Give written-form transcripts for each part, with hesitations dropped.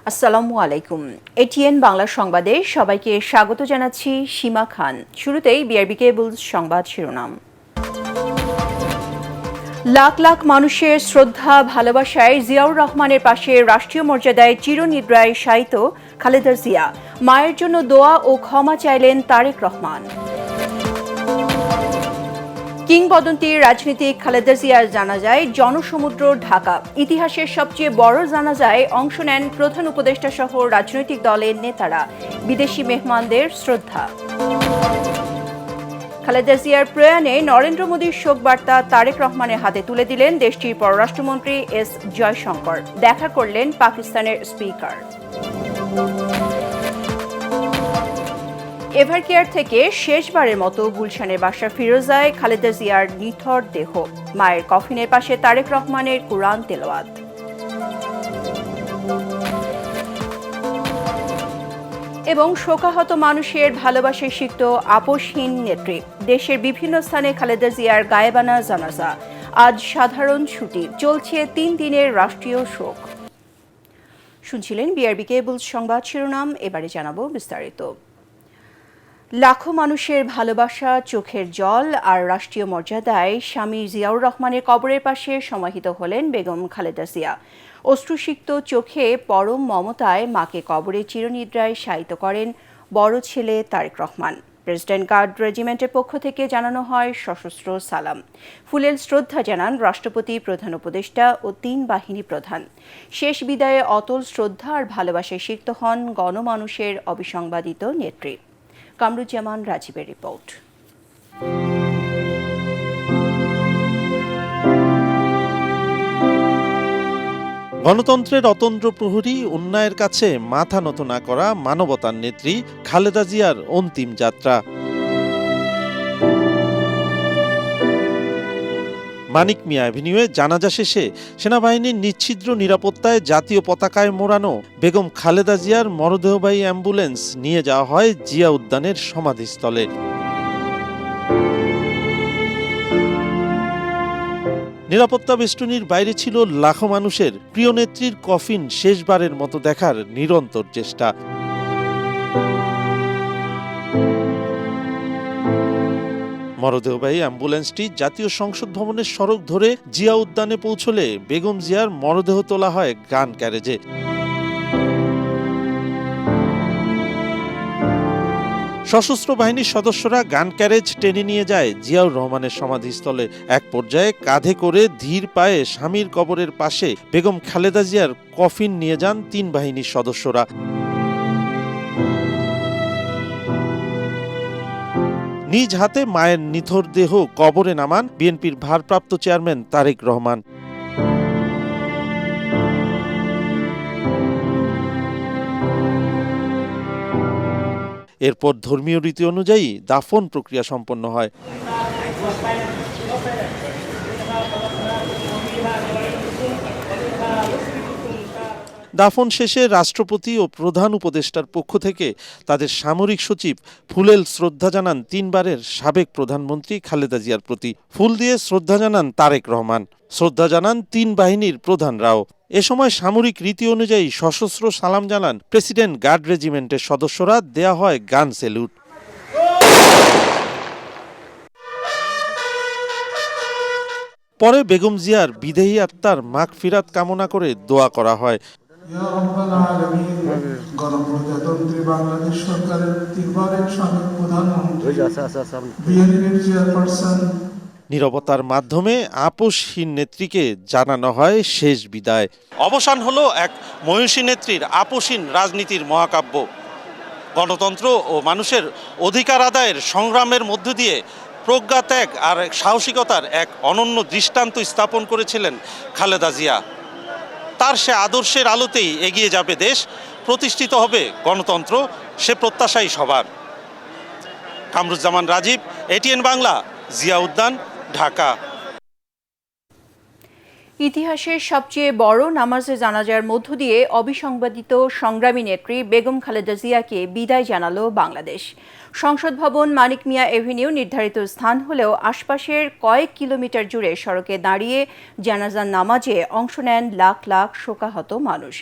আসসালামু আলাইকুম। এটিএন বাংলা সংবাদে সবাইকে স্বাগত জানাচ্ছি সীমা খান। শুরুতেই বিআরবি কেবলস সংবাদ শিরোনাম। লাখ লাখ মানুষের শ্রদ্ধা ভালোবাসায় জিয়াউর রহমানের পাশে রাষ্ট্রীয় মর্যাদায় চিরনিদ্রায় শায়িত খালেদা জিয়া। মায়ের জন্য দোয়া ও ক্ষমা চাইলেন তারেক রহমান। কিংবদন্তির রাজনীতিক খালেদা জিয়ার জানাজায় জনসমুদ্র ঢাকা। ইতিহাসের সবচেয়ে বড় জানাজায় অংশ নেন প্রধান উপদেষ্টা সহ রাজনৈতিক দলের নেতারা। বিদেশি মেহমানদের শ্রদ্ধা। খালেদা জিয়ার প্রয়াণে নরেন্দ্র মোদীর শোক বার্তা তারেক রহমানের হাতে তুলে দিলেন দেশটির পররাষ্ট্রমন্ত্রী এস জয়শঙ্কর। দেখা করলেন পাকিস্তানের স্পিকার। এভারকেয়ার থেকে শেষবারের মতো গুলশানের বাসা ফিরোজায় খালেদা জিয়ার নিথর দেহ। মায়ের কফিনের পাশে তারেক রহমানের কুরআন তেলাওয়াত। এবং শোকাহত মানুষের ভালোবাসায় সিক্ত আপোষহীন নেত্রী। দেশের বিভিন্ন স্থানে খালেদা জিয়ার গায়েবানা জানাজা। আজ সাধারণ ছুটি, চলছে 3 দিনের রাষ্ট্রীয় শোক। শুনছিলেন বিআরবি কেবলস সংবাদ শিরোনাম। এবারে জানাবো বিস্তারিত। লাখো মানুষের ভালোবাসা, চোখের জল আর রাষ্ট্রীয় মর্যাদায় স্বামী জিয়াউর রহমানের কবরের পাশে সমাহিত হলেন বেগম খালেদা জিয়া। অশ্রুসিক্ত চোখে পরম মমতায় মাকে কবরে চিরনিদ্রায় শায়িত করেন বড় ছেলে তারেক রহমান। প্রেসিডেন্ট গার্ড রেজিমেন্টের পক্ষ থেকে জানানো হয় সশস্ত্র সালাম। ফুলেল শ্রদ্ধা জানান রাষ্ট্রপতি, প্রধান উপদেষ্টা ও 3 বাহিনী প্রধান। শেষ বিদায়ে অতল শ্রদ্ধা আর ভালোবাসায় সিক্ত হন গণমানুষের অবিসংবাদিত নেত্রী। কামরুজ্জামান রাজীবের রিপোর্ট। গণতন্ত্রের অতন্দ্র প্রহরী, অন্যায়ের কাছে মাথা নত না করা মানবতার নেত্রী খালেদা জিয়ার অন্তিম যাত্রা। মানিক মিয়া অ্যাভিনিউয়ে জানাজা শেষে সেনাবাহিনীর নিচ্ছিদ্র নিরাপত্তায় জাতীয় পতাকায় মোড়ানো বেগম খালেদা জিয়ার মরদেহবাহী অ্যাম্বুলেন্স নিয়ে যাওয়া হয় জিয়া উদ্যানের সমাধিস্থলে। নিরাপত্তা বেষ্টনীর বাইরে ছিল লাখো মানুষের প্রিয় নেত্রীর কফিন শেষবারের মতো দেখার নিরন্তর চেষ্টা। মরদেহবাহী অ্যাম্বুলেন্সটি জাতীয় সংসদ ভবনের সড়ক ধরে জিয়া উদ্যানে পৌঁছলে বেগম জিয়ার মরদেহ তোলা হয় গান ক্যারেজে। সশস্ত্র বাহিনীর সদস্যরা গান ক্যারেজ টেনে নিয়ে যায় জিয়াউর রহমানের সমাধিস্থলে। এক পর্যায়ে কাঁধে করে ধীর পায়ে স্বামীর কবরের পাশে বেগম খালেদা জিয়ার কফিন নিয়ে যান 3 বাহিনীর সদস্যরা। নিজ হাতে মায়ের নিথর দেহ কবরে নামান বিএনপির ভারপ্রাপ্ত চেয়ারম্যান তারেক রহমান। এরপর ধর্মীয় রীতি অনুযায়ী দাফন প্রক্রিয়া সম্পন্ন হয়। দাফন শেষে রাষ্ট্রপতি ও প্রধান উপদেষ্টার পক্ষ থেকে তাদের সামরিক সচিব ফুলেল শ্রদ্ধা জানান 3 বারের সাবেক প্রধানমন্ত্রী খালেদা জিয়ার প্রতি। ফুল দিয়ে শ্রদ্ধা জানান তারেক রহমান। শ্রদ্ধা জানান 3 বাহিনীর প্রধানরাও। এ সময় সামরিক রীতি অনুযায়ী সশস্ত্র সালাম জানান প্রেসিডেন্ট গার্ড রেজিমেন্টের সদস্যরা। দেয়া হয় গান স্যালুট। পরে বেগম জিয়ার বিদেহী আত্মার মাগফিরাত কামনা করে দোয়া করা হয়। গণপ্রজাতন্ত্রী বাংলাদেশ সরকারের 3 বারের সাবেক প্রধানমন্ত্রী বিএনপির চেয়ারপারসন। নীরবতার মাধ্যমে আপোষহীন নেত্রীকে জানানো হয় শেষ বিদায়। অবসান হলো এক মহিষী নেত্রীর আপোষহীন রাজনীতির মহাকাব্য। গণতন্ত্র ও মানুষের অধিকার আদায়ের সংগ্রামের মধ্য দিয়ে প্রজ্ঞা ত্যাগ আর সাহসিকতার এক অনন্য দৃষ্টান্ত স্থাপন করেছিলেন খালেদা জিয়া। তার সে আদর্শের আলোতেই এগিয়ে যাবে দেশ, প্রতিষ্ঠিত হবে গণতন্ত্র, সে প্রত্যাশাই সবার। কামরুজ্জামান রাজীব, এটিএন বাংলা, জিয়া উদ্যান, ঢাকা। ইতিহাসের সবচেয়ে বড় নামাজে জানাজার মধ্য দিয়ে অবিসংবাদিত সংগ্রামী নেত্রী বেগম খালেদা জিয়াকে বিদায় জানালো বাংলাদেশ। সংসদ ভবন, মানিক মিয়া এভিনিউ নির্ধারিত স্থান হলেও আশপাশের কয়েক কিলোমিটার জুড়ে সড়কে দাঁড়িয়ে জানাজার নামাজে অংশ নেন লাখ লাখ শোকাহত মানুষ।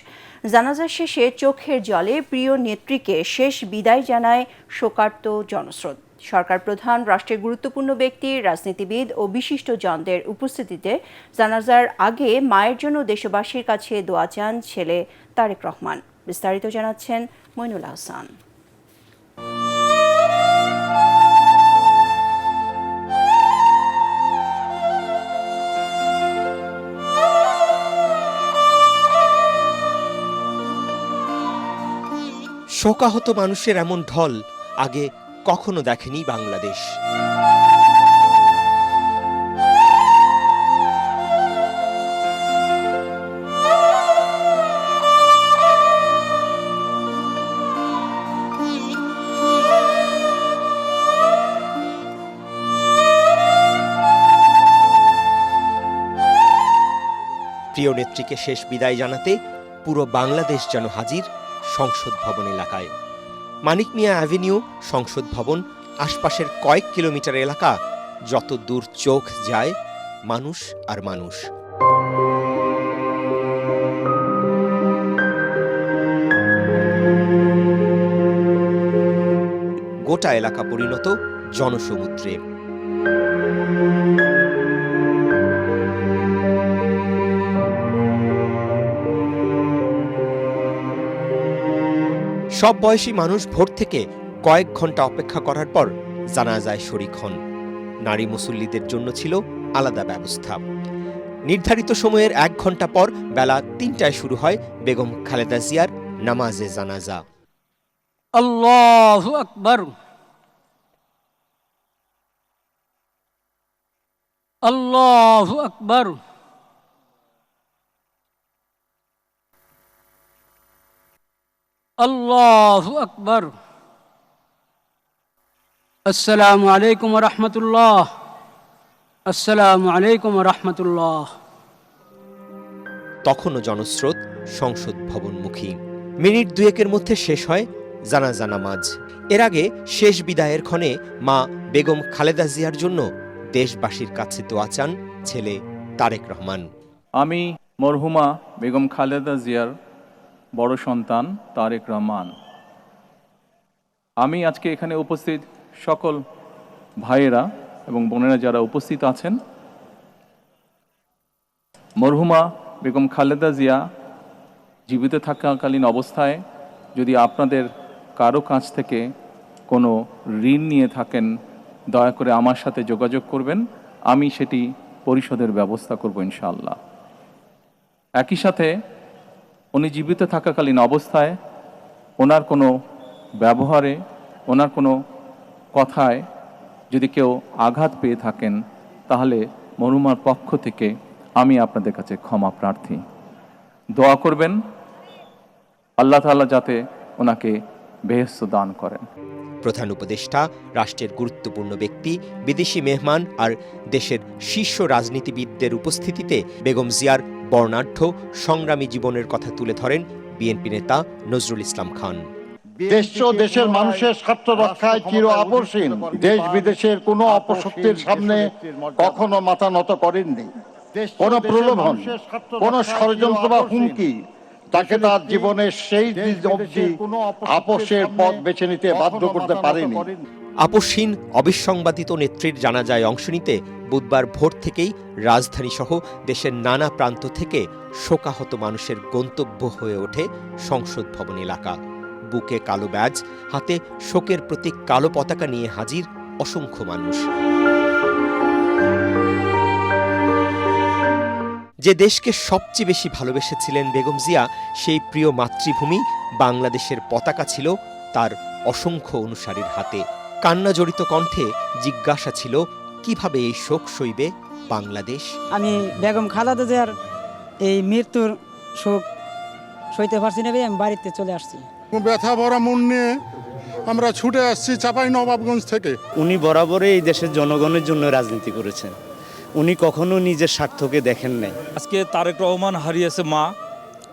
জানাজা শেষে চোখের জলে প্রিয় নেত্রীকে শেষ বিদায় জানায় শোকার্ত জনস্রোত। সরকার প্রধান, রাষ্ট্রের গুরুত্বপূর্ণ ব্যক্তি, রাজনীতিবিদ ও বিশিষ্টজনদের উপস্থিতিতে জানাজার আগে মায়ের জন্য দেশবাসীর কাছে দোয়া চান ছেলে তারেক রহমান। বিস্তারিত জানাচ্ছেন মইনুল হাসান। শোকাহত মানুষের এমন ঢল আগে কখনো দেখেনি বাংলাদেশ। প্রিয় নেত্রীকে শেষ বিদায় জানাতে পুরো বাংলাদেশ যেন হাজির সংসদ ভবন এলাকায়। মানিক মিয়া অ্যাভিনিউ, সংসদ ভবন, আশপাশের কয়েক কিলোমিটার এলাকা, যত দূর চোখ যায় মানুষ আর মানুষ। গোটা এলাকা পরিণত জনসমুদ্রে। সব বয়সী মানুষ ভোর থেকে কয়েক ঘন্টা অপেক্ষা করার পর জানাজায় শরীক হন। নারী মুসল্লিদের জন্য ছিল আলাদা ব্যবস্থা। নির্ধারিত সময়ের 1 ঘন্টা পর বেলা 3টায় শুরু হয় বেগম খালেদা জিয়ার নামাজে জানাজা। আল্লাহু আকবার, আল্লাহু আকবার, আল্লাহু আকবার। আসসালামু আলাইকুম ওয়া রাহমাতুল্লাহ, আসসালামু আলাইকুম ওয়া রাহমাতুল্লাহ। তখনও জনস্রোত সংসদ ভবনমুখী। মিনিট 2-এর মধ্যে শেষ হয় জানাজা নামাজ। এর আগে শেষ বিদায়ের ক্ষণে মা বেগম খালেদা জিয়ার জন্য দেশবাসীর কাছে দোয়া চান ছেলে তারেক রহমান। আমি মরহুমা বেগম খালেদা জিয়ার বড় সন্তান তারেক রহমান। আমি আজকে এখানে উপস্থিত সকল ভাইয়েরা এবং বোনেরা যারা উপস্থিত আছেন, মরহুমা বেগম খালেদা জিয়া জীবিত থাকাকালীন অবস্থায় যদি আপনাদের কারো কাছ থেকে কোনো ঋণ নিয়ে থাকেন, দয়া করে আমার সাথে যোগাযোগ করবেন, আমি সেটি পরিশোধের ব্যবস্থা করব ইনশাআল্লাহ। একই সাথে উনি জীবিত থাকাকালীন অবস্থায় ওনার কোনো ব্যবহারে, ওনার কোনো কথায় যদি কেউ আঘাত পেয়ে থাকেন, তাহলে মরহুমার পক্ষ থেকে আমি আপনাদের কাছে ক্ষমা প্রার্থী। দোয়া করবেন আল্লাহ তাআলা যাতে ওনাকে বেহেশত দান করেন। প্রধান উপদেষ্টা, রাষ্ট্রের গুরুত্বপূর্ণ ব্যক্তি, বিদেশি মেহমান আর দেশের শীর্ষ রাজনীতিবিদদের উপস্থিতিতে বেগম জিয়ার বর্ণাঢ্য সংগ্রামী জীবনের কথা তুলে ধরেন বিএনপি নেতা নজরুল ইসলাম খান। দেশ ও দেশের মানুষের স্বার্থ রক্ষায় চির আপোষহীন, দেশ বিদেশের কোনো অপশক্তির সামনে কখনো মাথা নত করেননি। কোন প্রলোভন, কোন ষড়যন্ত্র বা হুমকি তাকে তার জীবনের সেই দিন অবধি আপোষের পথ বেছে নিতে বাধ্য করতে পারেনি। আপোষহীন অবিসংবাদিত নেত্রীর জানাজায় অংশ নিতে বুধবার ভোর থেকেই রাজধানী সহ দেশের নানা প্রান্ত থেকে শোকাহত মানুষের গন্তব্য হয়ে ওঠে সংসদ ভবন এলাকা। বুকে কালো ব্যাজ, হাতে শোকের প্রতীক কালো পতাকা নিয়ে হাজির অসংখ্য মানুষ। যে দেশকে সবচেয়ে বেশি ভালোবেসেছিলেন বেগম জিয়া, সেই প্রিয় মাতৃভূমি বাংলাদেশের পতাকা ছিল তার অসংখ্য অনুসারীর হাতে। কান্না জড়িত কণ্ঠে জিজ্ঞাসা ছিল, কিভাবে এই শোক সইবে বাংলাদেশ? আমি বেগম খালেদা জিয়ার এই মৃত্যুর শোক সইতে পারছি না, আমি বাড়িতে চলে আসছি। ব্যথা ভরা মন নিয়ে আমরা ছুটে আসছি চাঁপাইনবাবগঞ্জ থেকে। উনি বরাবরই এই দেশের জনগণের জন্য রাজনীতি করেছেন। উনি কখনো নিজের স্বার্থকে দেখেন নাই। আজকে তারেক রহমান হারিয়েছে মা,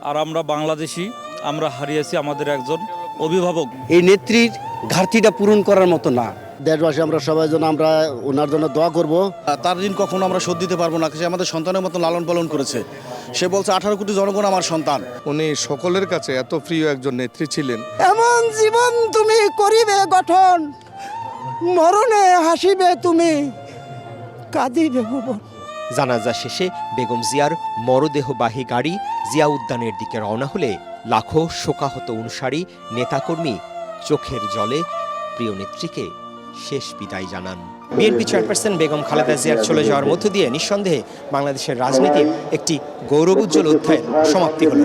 আর আমরা বাংলাদেশি, আমরা হারিয়েছি আমাদের একজন অভিভাবক। এই নেত্রীর ঘাটতিটা পূরণ করার মতো না। দেশবাসী আমরা সবাই যেন আমরা ওনার জন্য দোয়া করব। তার ঋণ কখনো আমরা শোধ দিতে পারবো না। সে আমাদের সন্তানের মতো লালন পালন করেছে। সে বলছে 18 কোটি জনগণ আমার সন্তান। উনি সকলের কাছে এত প্রিয় একজন নেত্রী ছিলেন। এমন জীবন তুমি করিবে গঠন, মরণে হাসিবে তুমি, কাঁদিবে ভুবন। জানাজা শেষে বেগম জিয়ার মরদেহবাহী গাড়ি জিয়া উদ্যানের দিকে রওনা হলে লাখো শোকাহত অনুসারী নেতাকর্মী চোখের জলে প্রিয় নেত্রীকে শেষ বিদায় জানান। বিএনপি চেয়ারপারসন বেগম খালেদা জিয়ার চলে যাওয়ার মধ্য দিয়ে নিঃসন্দেহে বাংলাদেশের রাজনীতির একটি গৌরবোজ্জ্বল অধ্যায়ের সমাপ্তি হল।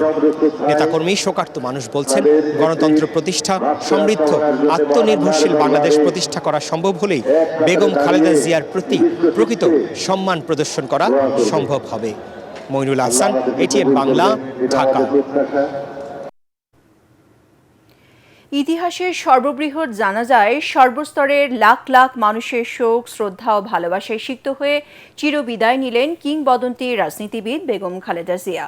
নেতাকর্মী শোকার্ত মানুষ বলছেন, গণতন্ত্র প্রতিষ্ঠা, সমৃদ্ধ আত্মনির্ভরশীল বাংলাদেশ প্রতিষ্ঠা করা সম্ভব হলেই বেগম খালেদা জিয়ার প্রতি প্রকৃত সম্মান প্রদর্শন করা সম্ভব হবে। মইনুল হাসান, এটিএন বাংলা, ঢাকা। ইতিহাসের সর্ববৃহৎ জানাজায় সর্বস্তরের লাখ লাখ মানুষের শোক, শ্রদ্ধা ও ভালোবাসায় সিক্ত হয়ে চিরবিদায় নিলেন কিংবদন্তি রাজনীতিবিদ বেগম খালেদা জিয়া।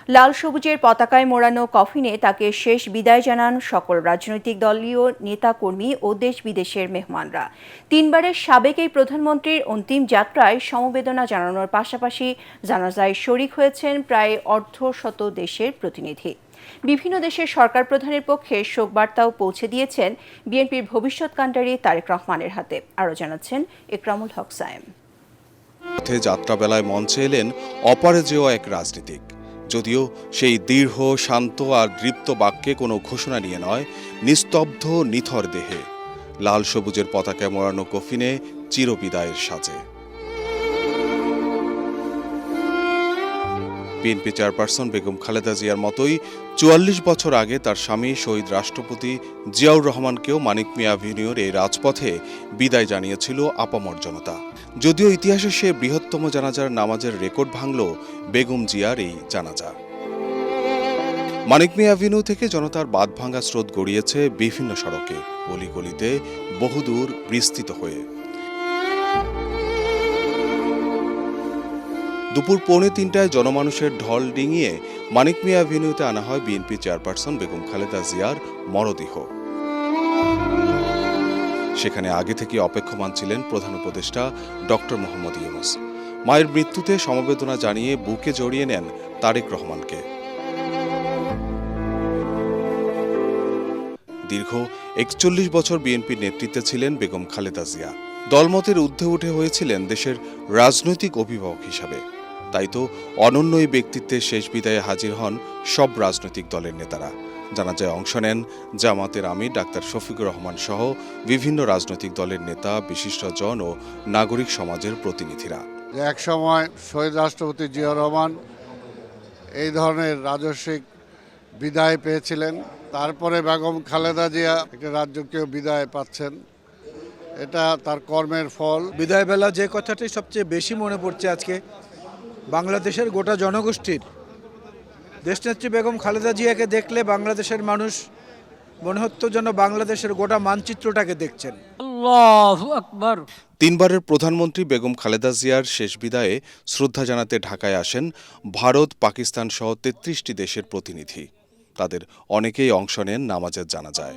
লাল সবুজের পতাকায় মোড়ানো কফিনে তাকে শেষ বিদায় জানান সকল রাজনৈতিক দলীয় নেতাকর্মী ও দেশ বিদেশের মেহমানরা। 3 বারের সাবেক এই প্রধানমন্ত্রীর অন্তিম যাত্রায় সমবেদনা জানানোর পাশাপাশি জানাজায় শরিক হয়েছেন প্রায় অর্ধশত দেশের প্রতিনিধি। বিভিন্ন দেশের সরকার প্রধানের পক্ষে শোকবার্তাও পৌঁছে দিয়েছেন বিএনপির ভবিষ্যৎ কাণ্ডারি তারেক রহমানের হাতে। আরও জানাচ্ছেন ইকরামুল হক সায়েম। যাত্রাবেলায় মঞ্চে এলেন অপরাজেয় এক রাজনীতিক। যদিও সেই দৃঢ়, শান্ত আর দৃপ্ত বাক্যে কোনো ঘোষণা নিয়ে নয়, নিস্তব্ধ নিথর দেহে লাল সবুজের পতাকায় মোড়ানো কফিনে চিরবিদায়ের সাজে। বিএনপি চেয়ারপারসন বেগম খালেদা জিয়ার মতোই 44 বছর আগে তার স্বামী শহীদ রাষ্ট্রপতি জিয়াউর রহমানকেও মানিক মিয়া অ্যাভিনিউর এই রাজপথে বিদায় জানিয়েছিল আপামর জনতা। যদিও ইতিহাসে সে বৃহত্তম জানাজার নামাজের রেকর্ড ভাঙল বেগম জিয়ার এই জানাজা। মানিক মিয়া অ্যাভিনিউ থেকে জনতার বাঁধভাঙা স্রোত গড়িয়েছে বিভিন্ন সড়কে, অলিগলিতে, বহুদূর বিস্তৃত হয়ে। দুপুর 2:45 জনমানুষের ঢল ডিঙিয়ে মানিক মিয়া অ্যাভিনিউতে আনা হয় বিএনপি চেয়ারপারসন বেগম খালেদা জিয়ার মরদেহ। সেখানে আগে থেকে অপেক্ষমান ছিলেন প্রধান উপদেষ্টা ডক্টর মোহাম্মদ ইউনূস। মায়ের মৃত্যুতে সমবেদনা জানিয়ে বুকে জড়িয়ে নেন তারেক রহমানকে। দীর্ঘ 41 বছর বিএনপির নেতৃত্বে ছিলেন বেগম খালেদা জিয়া। দলমতের ঊর্ধ্বে উঠে হয়েছিলেন দেশের রাজনৈতিক অভিভাবক হিসাবে। তাই তো অনন্য এই ব্যক্তিত্বের শেষ বিদায়ে হাজির হন সব রাজনৈতিক দলের নেতারা। জানাজায় অংশ নেন জামাতের আমির ডাক্তার শফিকুর রহমান সহ বিভিন্ন রাজনৈতিক দলের নেতা, বিশিষ্টজন ও নাগরিক সমাজের প্রতিনিধিরা। এক সময় শহীদ রাষ্ট্রপতি জিয়াউর রহমান এই ধরনের রাজস্বিক বিদায় পেয়েছিলেন, তারপরে বেগম খালেদা জিয়া একটা রাজকীয় বিদায় পাচ্ছেন। এটা তার কর্মের ফল। বিদায় বেলা যে কথাটি সবচেয়ে বেশি মনে পড়ছে আজকে বাংলাদেশের গোটা জনগোষ্ঠীর, দেশনেত্রী বেগম খালেদা জিয়াকে দেখলে বাংলাদেশের মানুষ মনে হতো যেন বাংলাদেশের গোটা মানচিত্রটাকে দেখছেন। আল্লাহু আকবার। 3 বারের প্রধানমন্ত্রী বেগম খালেদা জিয়ার শেষ বিদায়ে শ্রদ্ধা জানাতে ঢাকায় আসেন ভারত, পাকিস্তান সহ 33টি দেশের প্রতিনিধি। তাদের অনেকেই অংশ নেন নামাজের জানাজায়।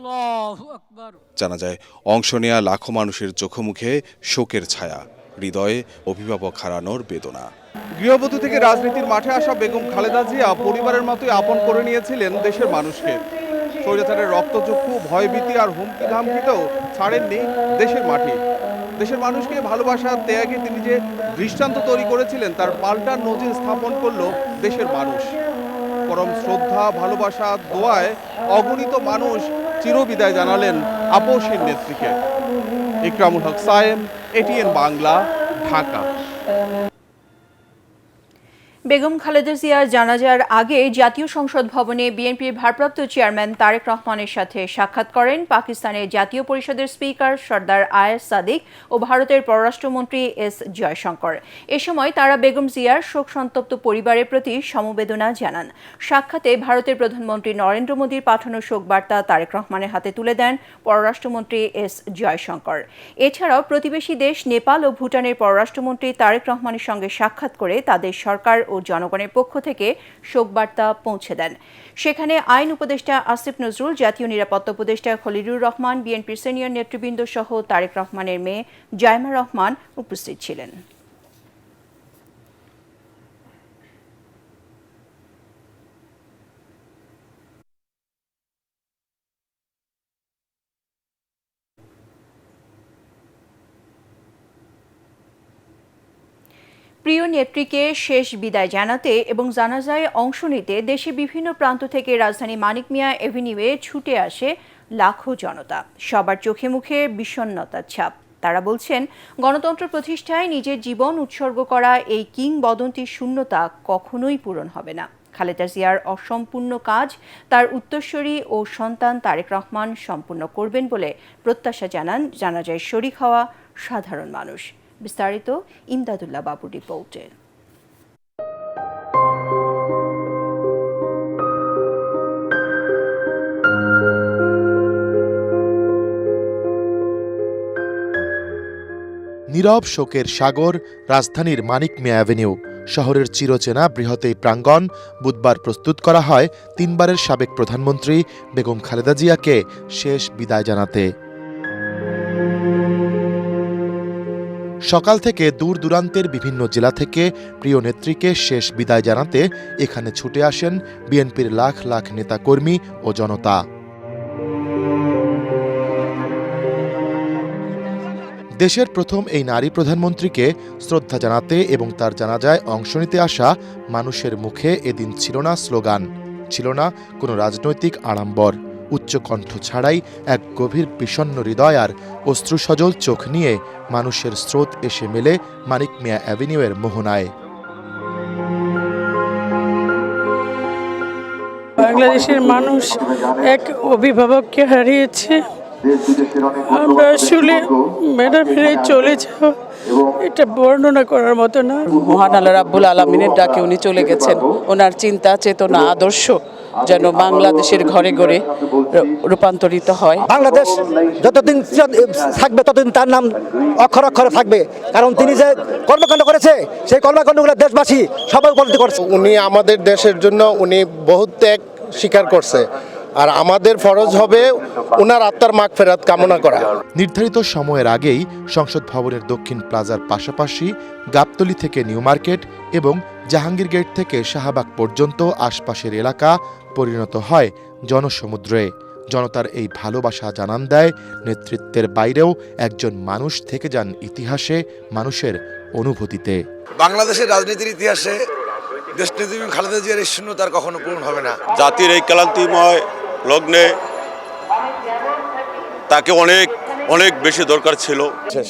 জানাজায় অংশ নেয়া লাখো মানুষের চোখে-মুখে শোকের ছায়া, হৃদয়ে অভিভাবক হারানোর বেদনা। গৃহবধূ থেকে রাজনীতির মাঠে আসা বেগম খালেদা জিয়া পরিবারের মতোই আপন করে নিয়েছিলেন দেশের মানুষকে। স্বৈরাচারের রক্তচক্ষু, ভয়ভীতি আর হুমকি ধামকিতেও ছাড়েননি দেশের মাটি। দেশের মানুষকে ভালোবাসা, ত্যাগে তিনি যে দৃষ্টান্ত তৈরি করেছিলেন তার পাল্টা নজির স্থাপন করল দেশের মানুষ। পরম শ্রদ্ধা, ভালোবাসা, দোয়ায় অগণিত মানুষ চিরবিদায় জানালেন আপসহীন নেত্রীকে। ইকরামুল হক সায়েম, এটিএন বাংলা, ঢাকা। বেগম খালেদা জিয়ার জানাজার আগে জাতীয় সংসদ ভবনে বিএনপির ভারপ্রাপ্ত চেয়ারম্যান তারেক রহমানের সাথে সাক্ষাৎ করেন পাকিস্তানের জাতীয় পরিষদের স্পিকার সর্দার আয়েশ সাদিক ও ভারতের পররাষ্ট্রমন্ত্রী এস জয়শঙ্কর। এ সময় তারা বেগম জিয়ার শোকসন্তপ্ত পরিবারের প্রতি সমবেদনা জানান। সাক্ষাতে ভারতের প্রধানমন্ত্রী নরেন্দ্র মোদীর পাঠানো শোকবার্তা তারেক রহমানের হাতে তুলে দেন পররাষ্ট্রমন্ত্রী এস জয়শঙ্কর। এছাড়াও প্রতিবেশী দেশ নেপাল ও ভুটানের পররাষ্ট্রমন্ত্রী তারেক রহমানের সঙ্গে সাক্ষাৎ করে তাদের সরকার ও জনগণের পক্ষ থেকে শোকবার্তা পৌঁছে দেন। সেখানে আইন উপদেষ্টা আসিফ নজরুল, জাতীয় নিরাপত্তা উপদেষ্টা খলিলুর রহমান, বিএনপির সিনিয়র নেতৃবৃন্দ সহ তারেক রহমানের মেয়ে জাইমা রহমান উপস্থিত ছিলেন। প্রিয় নেত্রীকে শেষ বিদায় জানাতে এবং জানাজায় অংশ নিতে দেশের বিভিন্ন প্রান্ত থেকে রাজধানী মানিক মিয়া এভিনিউয়ে ছুটে আসে লাখো জনতা। সবার চোখে মুখে বিষণ্ণতার ছাপ। তারা বলছেন, গণতন্ত্র প্রতিষ্ঠায় নিজের জীবন উৎসর্গ করা এই কিংবদন্তির শূন্যতা কখনোই পূরণ হবে না। খালেদা জিয়ার অসম্পূর্ণ কাজ তার উত্তরসূরি ও সন্তান তারেক রহমান সম্পূর্ণ করবেন বলে প্রত্যাশা জানান জানাজায় শরীক হওয়া সাধারণ মানুষ। বিস্তারিত ইমদাদুল্লাহ বাবুর রিপোর্টে। নীরব শোকের সাগর রাজধানীর মানিক মিয়া অ্যাভিনিউ। শহরের চিরচেনা বৃহৎ এই প্রাঙ্গণ বুধবার প্রস্তুত করা হয় তিনবারের সাবেক প্রধানমন্ত্রী বেগম খালেদা জিয়াকে শেষ বিদায় জানাতে। সকাল থেকে দূর দূরান্তের বিভিন্ন জেলা থেকে প্রিয় নেত্রীকে শেষ বিদায় জানাতে এখানে ছুটে আসেন বিএনপির লাখ লাখ নেতাকর্মী ও জনতা। দেশের প্রথম এই নারী প্রধানমন্ত্রীকে শ্রদ্ধা জানাতে এবং তার জানাজায় অংশ নিতে আসা মানুষের মুখে এদিন ছিল না স্লোগান, ছিল না কোনো রাজনৈতিক আড়ম্বর। উচ্চকণ্ঠ ছাড়াই এক গভীর বিষণ্ণ হৃদয় আর অশ্রুসজল চোখ নিয়ে মানুষের স্রোত এসে মেলে মানিক মিয়া অ্যাভিনিউয়ের মোহনায়। বাংলাদেশের মানুষ এক অভিভাবককে হারিয়েছে। আমরা আসলে ম্যাডামের চলে যাওয়া এটা বর্ণনা করার মতো না। মহান আল্লাহ রাব্বুল আলামিনের ডাকে উনি চলে গেছেন। ওনার চিন্তা, চেতনা, আদর্শ যেন বাংলাদেশের ঘরে ঘরে রূপান্তরিত হয়। বাংলাদেশ যতদিন থাকবে ততদিন তার নাম অক্ষর অক্ষরে থাকবে, কারণ তিনি যে কর্মকাণ্ড করেছে সেই কর্মকাণ্ডগুলো দেশবাসী সবাই উপলব্ধি করছে। উনি আমাদের দেশের জন্য উনি বহুত ত্যাগ স্বীকার করছে, আর আমাদের ফরজ হবে ওনার আত্মার মাগফিরাত কামনা করা। নির্ধারিত সময়ের আগেই সংসদ ভবনের দক্ষিণ প্লাজার পাশাপাশি গাবতলী থেকে নিউ মার্কেট এবং জাহাঙ্গীর গেট থেকে শাহবাগ পর্যন্ত আশপাশের এলাকা পরিণত হয় জনসমুদ্রে। জনতার এই ভালোবাসা জানান দেয় নেতৃত্বের বাইরেও একজন মানুষ থেকে যান ইতিহাসে, মানুষের অনুভূতিতে। বাংলাদেশের রাজনীতির ইতিহাসে দেশনেত্রী খালেদা জিয়ার এই শূন্যতার কখনো পূরণ হবে না। জাতির এই ক্লান্তিময় লগ্নে তাকে অনেক অনেক বেশি দরকার ছিল।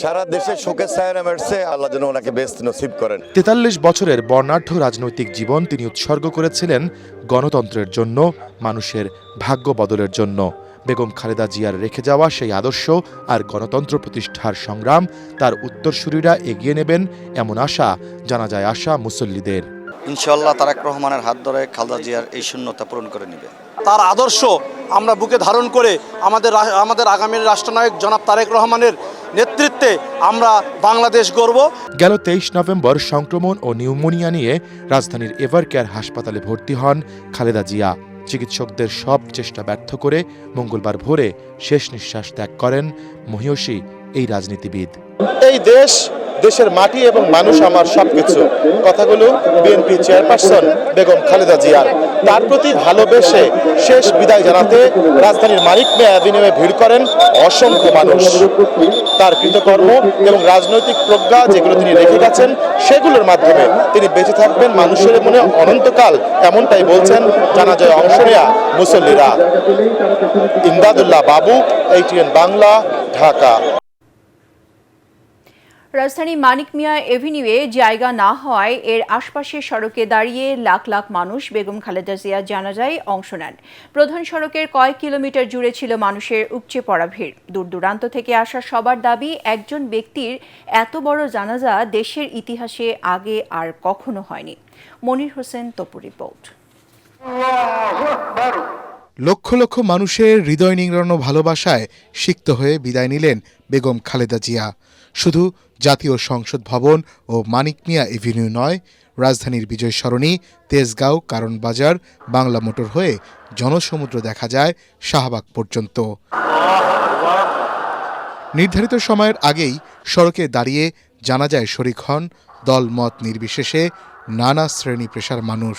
সারা দেশে শোকের ছায়া নেমে আসছে, আল্লাহ যেন ওনাকে বেস্ট নসিব করেন। ৪৩ বছরের বর্ণাঢ্য রাজনৈতিক জীবন তিনি উৎসর্গ করেছিলেন গণতন্ত্রের জন্য, মানুষের ভাগ্য বদলের জন্য। বেগম খালেদা জিয়ার রেখে যাওয়া সেই আদর্শ আর গণতন্ত্র প্রতিষ্ঠার সংগ্রাম তার উত্তরসূরিরা এগিয়ে নেবেন এমন আশা জানাজায় আসা মুসল্লিদের। ইনশাআল্লাহ তারেক রহমানের হাত ধরে খালেদা জিয়ার এই শূন্যতা পূরণ করে নেবে। তার আদর্শ আমরা বুকে ধারণ করে আমাদের আগামীর রাষ্ট্রনায়ক জনাব তারেক রহমানের নেতৃত্বে আমরা বাংলাদেশ গড়ব। গেল ২৩ নভেম্বর সংক্রমণ ও নিউমোনিয়া নিয়ে রাজধানীর এভার কেয়ার হাসপাতালে ভর্তি হন খালেদা জিয়া। চিকিৎসকদের সব চেষ্টা ব্যর্থ করে মঙ্গলবার ভোরে শেষ নিঃশ্বাস ত্যাগ করেন মহিয়সী এই রাজনীতিবিদ। এই দেশ, দেশের মাটি এবং মানুষ আমার সবকিছু, কথাগুলো বিএনপি চেয়ারপারসন বেগম খালেদা জিয়ার। তার প্রতি ভালোবেসে শেষ বিদায় জানাতে রাজধানীর মানিক মিয়া অ্যাভিনিউয়ে ভিড় করেন অসংখ্য মানুষ। তার কৃতকর্ম এবং রাজনৈতিক প্রজ্ঞা যেগুলো তিনি রেখে গেছেন সেগুলোর মাধ্যমে তিনি বেঁচে থাকবেন মানুষের মনে অনন্তকাল, এমনটাই বলছেন জানাজায় অংশ নেয়া মুসল্লিরা। ইমদাদুল্লাহ বাবু, ATN বাংলা, ঢাকা। রাজধানী মানিক মিয়া এভিনিউয়ে জায়গা না হওয়ায় এর আশপাশের সড়কে দাঁড়িয়ে লাখ লাখ মানুষ বেগম খালেদা জিয়ার জানাজায় অংশ নেন। প্রধান সড়কের কয়েক কিলোমিটার জুড়ে ছিল মানুষের উপচে পড়া ভিড়। দূর দূরান্ত থেকে আসা সবার দাবি, একজন ব্যক্তির এত বড় জানাজা দেশের ইতিহাসে আগে আর কখনো হয়নি। মনির হোসেন তপু রিপোর্ট। লক্ষ লক্ষ মানুষের হৃদয় নিংড়ানো ভালোবাসায় সিক্ত হয়ে বিদায় নিলেন বেগম খালেদা জিয়া। শুধু জাতীয় সংসদ ভবন ও মানিক মিয়া এভিনিউ নয়, রাজধানীর বিজয় সরণি, তেজগাঁও, কারণ বাজার, বাংলা মোটর হয়ে জনসমুদ্র দেখা যায় শাহবাগ পর্যন্ত। নির্ধারিত সময়ের আগেই সড়কে দাঁড়িয়ে জানাজায় শরিক হন দল মত নির্বিশেষে নানা শ্রেণী পেশার মানুষ।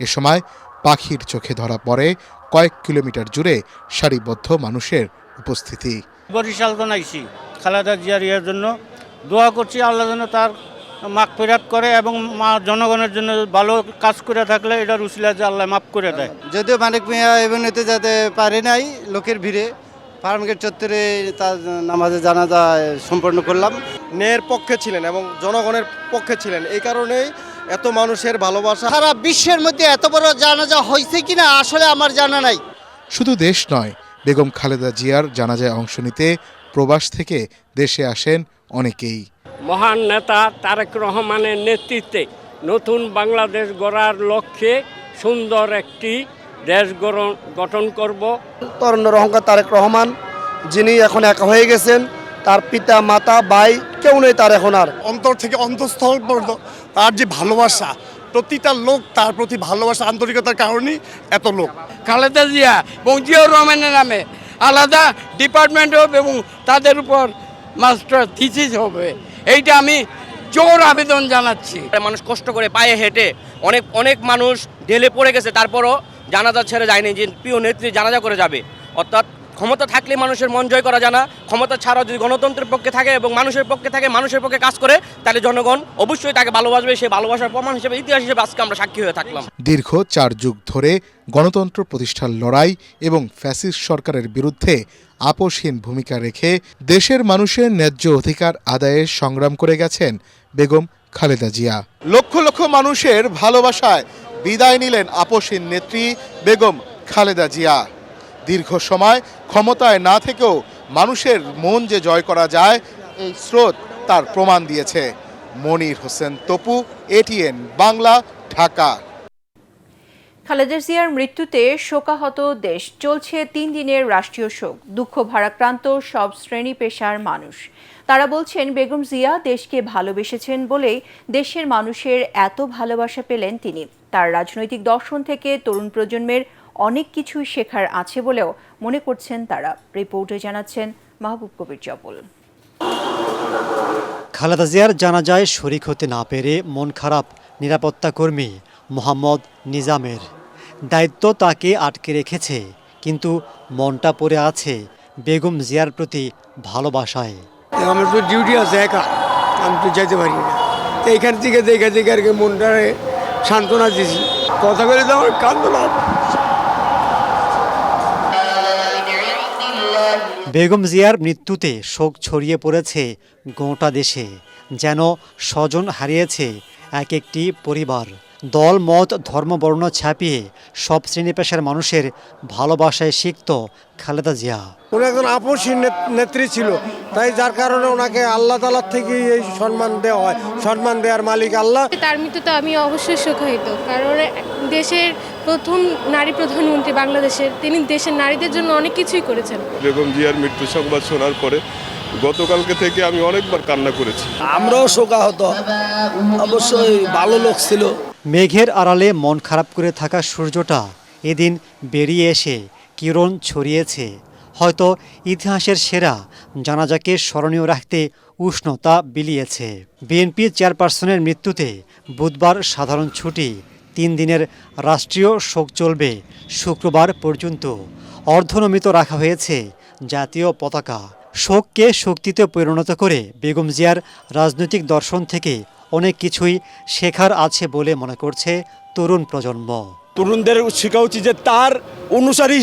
এ সময় পাখির চোখে ধরা পড়ে কয়েক কিলোমিটার জুড়ে সারিবদ্ধ মানুষের উপস্থিতি। বরিশাল তো নাইছি খালেদা জিয়ার জন্য দোয়া করছি, আল্লাহ যেন তার মাগফিরাত করে এবং জনগণের জন্য ভালো কাজ করে থাকলে এটার উসিলা যে আল্লাহ মাফ করে দেয়। যদিও মানিক মিয়া এভিনিউতে যেতে পারে নাই লোকের ভিড়ে, ফার্মগেট চত্বরে তার নামাজে জানাজা সম্পন্ন করলাম। ন্যায়ের পক্ষে ছিলেন এবং জনগণের পক্ষে ছিলেন, এই কারণেই এত মানুষের ভালোবাসা। সারা বিশ্বের মধ্যে এত বড় জানাজা হয়েছে কিনা আসলে আমার জানা নাই। শুধু দেশ নয়, বেগম খালেদা জিয়ার জানাজায় অংশ নিতে প্রবাস থেকে দেশে আসেন অনেকেই। মহান নেতা তারেক রহমানের নেতৃত্বে নতুন বাংলাদেশ গড়ার লক্ষ্যে সুন্দর একটি দেশ গঠন করব। তরুণের অহংকার তারেক রহমান, যিনি এখন একা হয়ে গেছেন, তার পিতা মাতা ভাই কেউ নেই তার এখন আর। অন্তর থেকে অন্তঃস্থল পর্যন্ত তার যে ভালোবাসা, প্রতিটা লোক তার প্রতি ভালোবাসা আন্তরিকতার কারণেই এত লোক। খালেদা জিয়া এবং জিয়াউর রহমানের নামে আলাদা ডিপার্টমেন্ট হবে এবং তাদের উপর মাস্টার থিসিস হবে, এইটা আমি জোর আবেদন জানাচ্ছি। মানুষ কষ্ট করে পায়ে হেঁটে অনেক মানুষ ঢেলে পড়ে গেছে, তারপরও জানাজা ছেড়ে যায়নি যে প্রিয় নেত্রী জানাজা করে যাবে। অর্থাৎ ক্ষমতা থাকলে মানুষের মন জয় করা যায় না, ক্ষমতা ছাড়াও যদি গণতন্ত্রের পক্ষে থাকে এবং মানুষের পক্ষে থাকে, মানুষের পক্ষে কাজ করে, তাহলে জনগণ অবশ্যই তাকে ভালোবাসবে। সেই ভালোবাসার প্রমাণ হিসেবে, ইতিহাস হিসেবে আজকে আমরা সাক্ষী হয়ে থাকলাম। দীর্ঘ 4 যুগ ধরে গণতন্ত্র প্রতিষ্ঠার লড়াই এবং ফ্যাসিস্ট সরকারের বিরুদ্ধে আপোষহীন ভূমিকা রেখে দেশের মানুষের ন্যায্য অধিকার আদায়ের সংগ্রাম করে গেছেন বেগম খালেদা জিয়া। লক্ষ লক্ষ মানুষের ভালোবাসায় বিদায় নিলেন আপোষহীন নেত্রী বেগম খালেদা জিয়া। দীর্ঘ সময় ক্ষমতায় না থেকেও মানুষের মন যে জয় করা যায়, এই স্রোত তার প্রমাণ দিয়েছে। মনির হোসেন তপু, এটিএন বাংলা, ঢাকা। খালেদা জিয়ার মৃত্যুতে শোকাহত দেশ। চলছে 3 দিনের রাষ্ট্রীয় শোক। দুঃখ ভারাক্রান্ত সব শ্রেণী পেশার মানুষ। তারা বলছেন, বেগম জিয়া দেশকে ভালোবেসেছেন বলেই দেশের মানুষের এত ভালোবাসা পেলেন তিনি। তার রাজনৈতিক দর্শন থেকে তরুণ প্রজন্মের অনেক কিছু শেখার আছে বলেও মনে করছেন তারা। রিপোর্টে জানাচ্ছেন মাহবুব কবির জবল। খালেদা জিয়ার জানাজায় শরিক হতে না পেরে মন খারাপ নিরাপত্তা কর্মী মোহাম্মদ নিজামের। দায়িত্ব তাকে আটকে রেখেছে, কিন্তু মনটা পড়ে আছে বেগম জিয়ার প্রতি ভালোবাসায়। আমার তো ডিউটি আছে, একা আমি তো যেতে পারি না। এইখান থেকে দেখে আর কি মনটারে সান্ত্বনা দিয়েছি। কথা বলে তো আমার কান্দনা। বেগম জিয়ার মৃত্যুতে শোক ছড়িয়ে পড়েছে গোটা দেশে, যেন স্বজন হারিয়েছে এক একটি পরিবার। দল মত ধর্ম বর্ণ ছাপিয়ে সব শ্রেণী পেশার মানুষের ভালোবাসায় সিক্ত খালেদা জিয়া। উনি একজন আপোষহীন নেত্রী ছিল, তাই যার কারণে ওনাকে আল্লাহ তাআলার থেকে এই সম্মান দেওয়া হয়। সম্মান দেওয়ার মালিক আল্লাহ। তার মৃত্যুতে আমি অবশ্যই শোকাহত, কারণ দেশের প্রথম নারী প্রধানমন্ত্রী বাংলাদেশের, তিনি দেশের নারীদের জন্য অনেক কিছুই করেছেন। বেগম জিয়ার মৃত্যু সংবাদ শোনার পরে গতকালকে থেকে আমি অনেকবার কান্না করেছি। আমরাও শোকাহত, অবশ্যই ভালো লোক ছিল। মেঘের আড়ালে মন খারাপ করে থাকা সূর্যটা এদিন বেরিয়ে এসে কিরণ ছড়িয়েছে। হয়তো ইতিহাসের সেরা জানাজাকে স্মরণীয় রাখতে উষ্ণতা বিলিয়েছে। বিএনপি চেয়ারপারসনের মৃত্যুতে বুধবার সাধারণ ছুটি। 3 দিনের রাষ্ট্রীয় শোক চলবে শুক্রবার পর্যন্ত। অর্ধনমিত রাখা হয়েছে জাতীয় পতাকা। শোককে শক্তিতে পরিণত করে বেগম জিয়ার রাজনৈতিক দর্শন থেকে অনেক কিছুই শেখার আছে বলে মনে করছে তরুণ প্রজন্ম। তরুণদের শেখা উচিত যে তার অনুসারী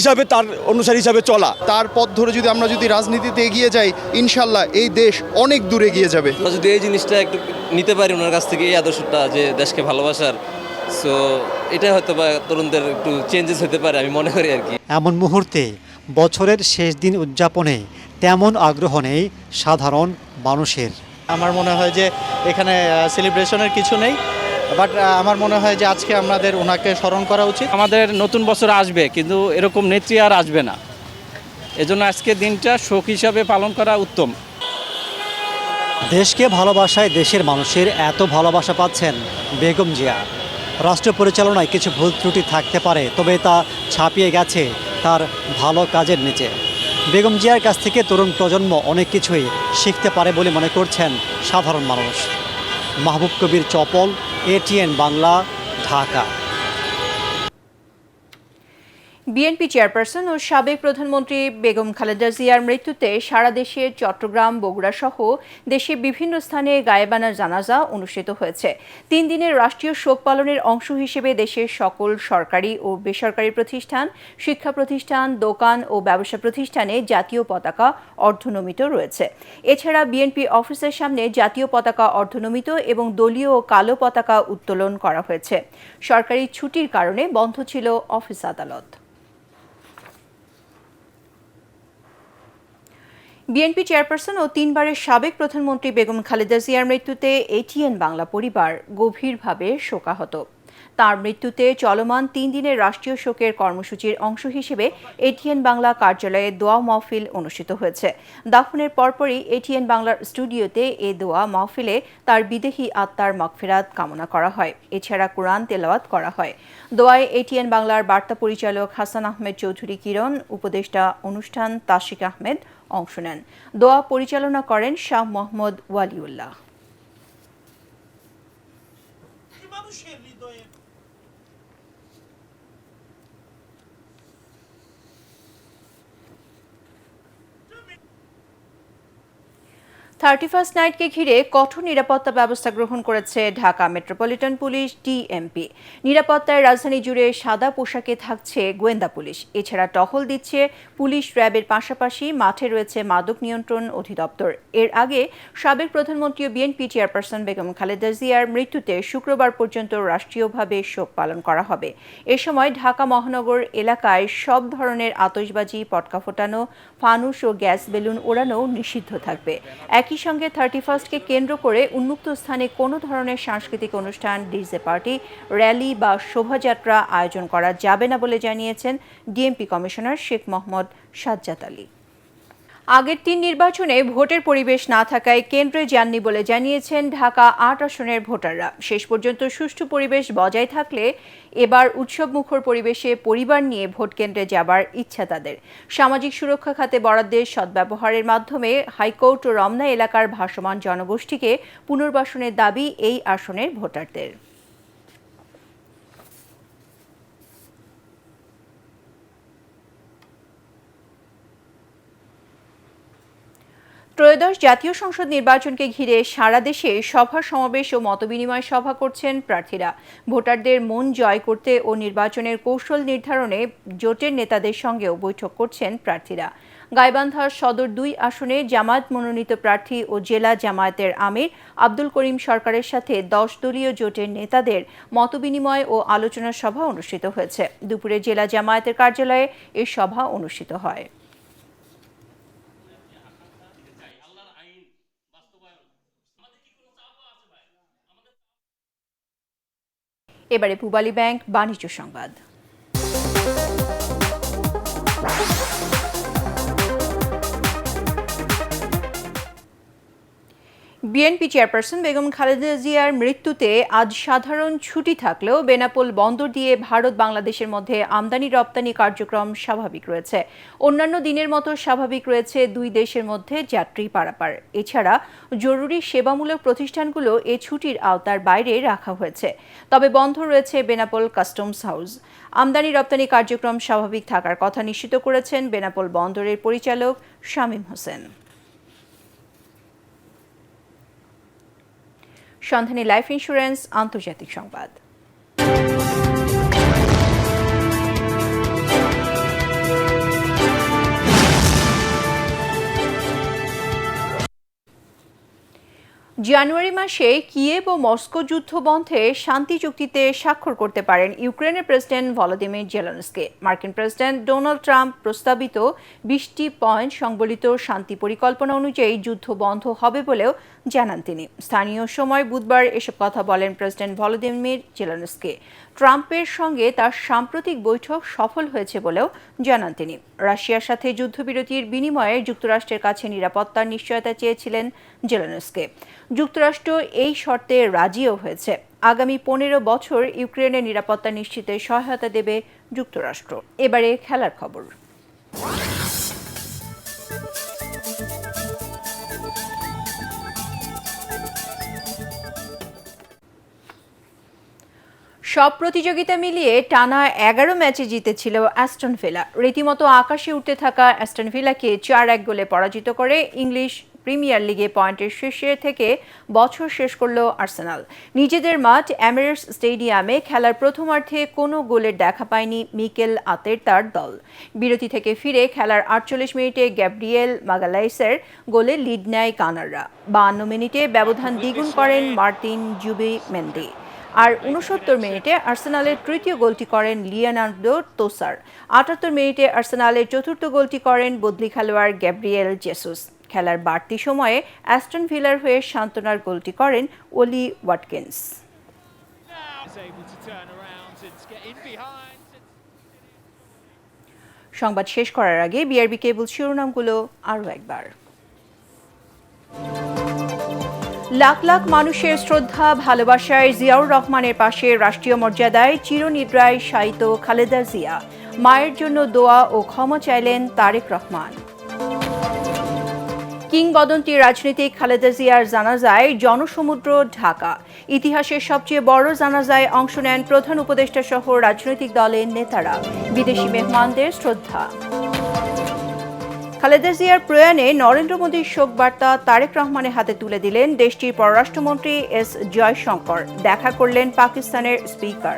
হিসাবে চলা। তার পথ ধরে যদি আমরা রাজনীতিতে এগিয়ে যাই, ইনশাল্লাহ এই দেশ অনেক দূর এগিয়ে যাবে। যদি এই জিনিসটা একটু নিতে পারি ওনার কাছ থেকে, এই আদর্শটা যে দেশকে ভালোবাসার, সো এটা হয়তো বা তরুণদের একটু চেঞ্জেস হতে পারে আমি মনে করি আর কি। এমন মুহূর্তে বছরের শেষ দিন উদযাপনে তেমন আগ্রহ নেই সাধারণ মানুষের। আমার মনে হয় যে এখানে সেলিব্রেশনের কিছু নেই, বাট আমার মনে হয় যে আজকে আমাদের ওনাকে স্মরণ করা উচিত। আমাদের নতুন বছর আসবে, কিন্তু এরকম নেত্রী আর আসবে না, এজন্য আজকে দিনটা শোক হিসাবে পালন করা উত্তম। দেশকে ভালোবাসায় দেশের মানুষের এত ভালোবাসা পাচ্ছেন বেগম জিয়া। রাষ্ট্র পরিচালনায় কিছু ভুল ত্রুটি থাকতে পারে, তবে তা ছাপিয়ে গেছে তার ভালো কাজের নিচে। বেগম জিয়ার কাছ থেকে তরুণ প্রজন্ম অনেক কিছুই শিখতে পারে বলে মনে করছেন সাধারণ মানুষ। Mahbub Kabir Chapal, ATN Bangla, Dhaka. BNP chairperson ও সাবেক প্রধানমন্ত্রী বেগম খালেদা জিয়ার মৃত্যুতে সারা দেশে চট্টগ্রাম, বগুড়া সহ দেশের বিভিন্ন স্থানে গায়েবানা জানাজা অনুষ্ঠিত হয়েছে। 3 দিনের রাষ্ট্রীয় শোক পালনের অংশ হিসেবে দেশের সকল সরকারি ও বেসরকারি প্রতিষ্ঠান, শিক্ষা প্রতিষ্ঠান, দোকান ও ব্যবসা প্রতিষ্ঠানে জাতীয় পতাকা অর্ধনমিত রয়েছে। এছাড়া বিএনপি অফিসের সামনে জাতীয় পতাকা অর্ধনমিত এবং দলীয় ও কালো পতাকা উত্তোলন করা হয়েছে। সরকারি ছুটির কারণে বন্ধ ছিল অফিস আদালত। বিএনপি চেয়ারপারসন ও 3 বারের সাবেক প্রধানমন্ত্রী বেগম খালেদা জিয়ার মৃত্যুতে ATN বাংলা পরিবার গভীরভাবে শোকাহত। তার মৃত্যুতে চলমান 3 দিনের রাষ্ট্রীয় শোকের কর্মসূচির অংশ হিসেবে ATN বাংলা কার্যালয়ে দোয়া মাহফিল অনুষ্ঠিত হয়েছে। দাফনের পরপরই ATN বাংলার স্টুডিওতে এ দোয়া মাহফিলে তার বিদেহী আত্মার মাগফিরাত কামনা করা হয়। এছাড়া কোরআন তেলাওয়াত করা হয়। দোয়ায় ATN বাংলার বার্তা পরিচালক হাসান আহমেদ চৌধুরী কিরণ, উপদেষ্টা অনুষ্ঠান তাশিক আহমেদ অংশ নেন। দোয়া পরিচালনা করেন শাহ মোহাম্মদ ওয়ালিউল্লাহ। 31st নাইটকে ঘিরে কঠোর নিরাপত্তা ব্যবস্থা গ্রহণ করেছে ঢাকা মেট্রোপলিটন পুলিশ ডিএমপি। নিরাপত্তায় রাজধানী জুড়ে সাদা পোশাকে থাকছে গোয়েন্দা পুলিশ। এছাড়া টহল দিচ্ছে পুলিশ, র্যাবের পাশাপাশি মাঠে রয়েছে মাদক নিয়ন্ত্রণ অধিদপ্তর। এর আগে সাবেক প্রধানমন্ত্রী ও বিএনপি চেয়ারপারসন বেগম খালেদা জিয়ার মৃত্যুতে শুক্রবার পর্যন্ত রাষ্ট্রীয়ভাবে শোক পালন করা হবে। এ সময় ঢাকা মহানগর এলাকায় সব ধরনের আতশবাজি, পটকা ফোটানো, ফানুস ও গ্যাস বেলুন ওড়ানো নিষিদ্ধ থাকবে। একই সঙ্গে 31কে কেন্দ্র করে উন্মুক্ত স্থানে কোনো ধরনের সাংস্কৃতিক অনুষ্ঠান, ডিজে পার্টি, র্যালি বা শোভাযাত্রা আয়োজন করা যাবে না বলে জানিয়েছেন ডিএমপি কমিশনার শেখ মোহাম্মদ সাজ্জাদ আলী। আগের 3 নির্বাচনে ভোটের পরিবেশ না থাকায় কেন্দ্রে যাননি বলে জানিয়েছেন ঢাকা 8 আসনের ভোটাররা। শেষ পর্যন্ত সুষ্ঠু পরিবেশ বজায় থাকলে এবার উৎসবমুখর পরিবেশে পরিবার নিয়ে ভোট কেন্দ্রে যাবার ইচ্ছা তাদের। সামাজিক সুরক্ষা খাতে বরাদ্দের সদ্ব্যবহারের মাধ্যমে হাইকোর্ট ও রমনা এলাকার ভাসমান জনগোষ্ঠীকে পুনর্বাসনের দাবি এই আসনের ভোটারদের। ত্রয়োদশ জাতীয় সংসদ নির্বাচনকে ঘিরে সারা দেশে সভা সমাবেশ ও মতবিনিময় সভা করছেন প্রার্থীরা। ভোটারদের মন জয় করতে ও নির্বাচনের কৌশল নির্ধারণে জোটের নেতাদের সঙ্গেও বৈঠক করছেন প্রার্থীরা। গাইবান্ধার সদর 2 আসনে জামায়াত মনোনীত প্রার্থী ও জেলা জামায়াতের আমির আব্দুল করিম সরকারের সাথে 10 দলীয় জোটের নেতাদের মতবিনিময় ও আলোচনা সভা অনুষ্ঠিত হয়েছে। দুপুরে জেলা জামায়াতের কার্যালয়ে এই সভা অনুষ্ঠিত হয়। এবারে পূবালী ব্যাংক বাণিজ্য সংবাদ। বিএনপি চেয়ারপারসন বেগম খালেদা জিয়ার মৃত্যুতে আজ সাধারণ ছুটি থাকলেও বেনাপোল বন্দর দিয়ে ভারত বাংলাদেশের মধ্যে আমদানি রপ্তানি কার্যক্রম স্বাভাবিক রয়েছে। অন্যান্য দিনের মতো স্বাভাবিক রয়েছে 2 দেশের মধ্যে যাত্রী পারাপার। এছাড়া জরুরি সেবামূলক প্রতিষ্ঠানগুলো এ ছুটির আওতার বাইরে রাখা হয়েছে। তবে বন্ধ রয়েছে বেনাপোল কাস্টমস হাউস। আমদানি রপ্তানি কার্যক্রম স্বাভাবিক থাকার কথা নিশ্চিত করেছেন বেনাপোল বন্দরের পরিচালক শামীম হোসেন। সন্ধানী লাইফ ইন্স্যুরেন্স আন্তর্জাতিক সংবাদ। জানুয়ারি মাসে কিয়েভ ও মস্কো যুদ্ধ বন্ধে শান্তি চুক্তিতে স্বাক্ষর করতে পারেন ইউক্রেনের প্রেসিডেন্ট ভলোদিমির জেলেনস্কি। মার্কিন প্রেসিডেন্ট ডোনাল্ড ট্রাম্প প্রস্তাবিত 20টি পয়েন্ট সংবলিত শান্তি পরিকল্পনা অনুযায়ী যুদ্ধ বন্ধ হবে বলেও জানান তিনি। স্থানীয় সময় বুধবার এসব কথা বলেন প্রেসিডেন্ট ভলোদিমির জেলেনস্কি। ট্রাম্পের সঙ্গে তার সাম্প্রতিক বৈঠক সফল হয়েছে বলেও জানান তিনি। রাশিয়ার সাথে যুদ্ধবিরতির বিনিময়ে যুক্তরাষ্ট্রের কাছে নিরাপত্তার নিশ্চয়তা চেয়েছিলেন জেলেনস্কি। যুক্তরাষ্ট্র এই শর্তে রাজিও হয়েছে। আগামী 15 বছর ইউক্রেনের নিরাপত্তা নিশ্চিতে সহায়তা দেবে যুক্তরাষ্ট্র। এবারে খেলার খবর। সব প্রতিযোগিতা মিলিয়ে টানা 11 ম্যাচে জিতেছিল অ্যাস্টন ভিলা। রীতিমতো আকাশে উঠতে থাকা অ্যাস্টন ভিলাকে 4-1 গোলে পরাজিত করে ইংলিশ প্রিমিয়ার লিগে পয়েন্টের শীর্ষে থেকে বছর শেষ করল আর্সেনাল। নিজেদের মাঠ এমিরেটস স্টেডিয়ামে খেলার প্রথমার্ধে কোনো গোলের দেখা পায়নি মিকেল আর্তেতার দল। বিরতি থেকে ফিরে খেলার 48 মিনিটে গ্যাব্রিয়েল মাগালাইসের গোলে লিড নেয় কানাররা। 52 মিনিটে ব্যবধান দ্বিগুণ করেন মার্তিন জুবিমেন্দি। আর 69 মিনিটে আর্সেনালের তৃতীয় গোলটি করেন লিওনার্দো তোসার। 78 মিনিটে আর্সেনালের চতুর্থ গোলটি করেন বদলি খেলোয়াড় গ্যাব্রিয়েল জেসুস। খেলার বাড়তি সময়ে অ্যাস্টন ভিলার হয়ে সান্ত্বনার গোলটি করেন ওলি ওয়াটকিন্স। সংবাদ শেষ করার আগে বিআরবি কেবল শিরোনামগুলো আরও একবার। লাখ লাখ মানুষের শ্রদ্ধা ভালোবাসায় জিয়াউর রহমানের পাশে রাষ্ট্রীয় মর্যাদায় চিরনিদ্রায় শায়িত খালেদা জিয়া। মায়ের জন্য দোয়া ও ক্ষমা চাইলেন তারেক রহমান। কিংবদন্তি রাজনীতিক খালেদা জিয়ার জানাজায় জনসমুদ্র ঢাকা। ইতিহাসের সবচেয়ে বড় জানাজায় অংশ নেন প্রধান উপদেষ্টা সহ রাজনৈতিক দলের নেতারা। বিদেশি মেহমানদের শ্রদ্ধা। খালেদা জিয়ার প্রয়াণে নরেন্দ্র মোদীর শোক বার্তা তারেক রহমানের হাতে তুলে দিলেন দেশটির পররাষ্ট্রমন্ত্রী এস জয়শঙ্কর। দেখা করলেন পাকিস্তানের স্পিকার।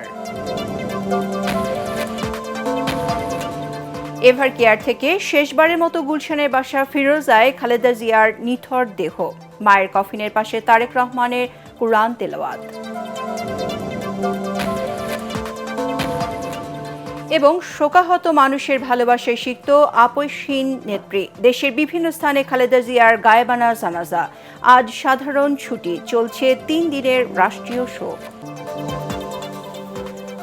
এভার কেয়ার থেকে শেষবারের মতো গুলশানের বাসা ফিরোজায় খালেদা জিয়ার নিথর দেহ। মায়ের কফিনের পাশে তারেক রহমানের কুরআন তেলাওয়াত। এবং শোকাহত মানুষের ভালোবাসায় সিক্ত আপসহীন নেত্রী। দেশের বিভিন্ন স্থানে খালেদা জিয়ার গায়েবানা জানাজা। আজ সাধারণ ছুটি, চলছে 3 দিনের রাষ্ট্রীয় শোক।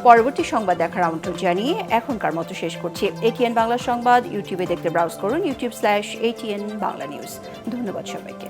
পরবর্তী সংবাদ দেখার আমন্ত্রণ জানিয়ে এখনকার মতো শেষ করছি। ATN বাংলা সংবাদ ইউটিউবে দেখতে ব্রাউজ করুন youtube/ATN বাংলা নিউজ। ধন্যবাদ সবাইকে।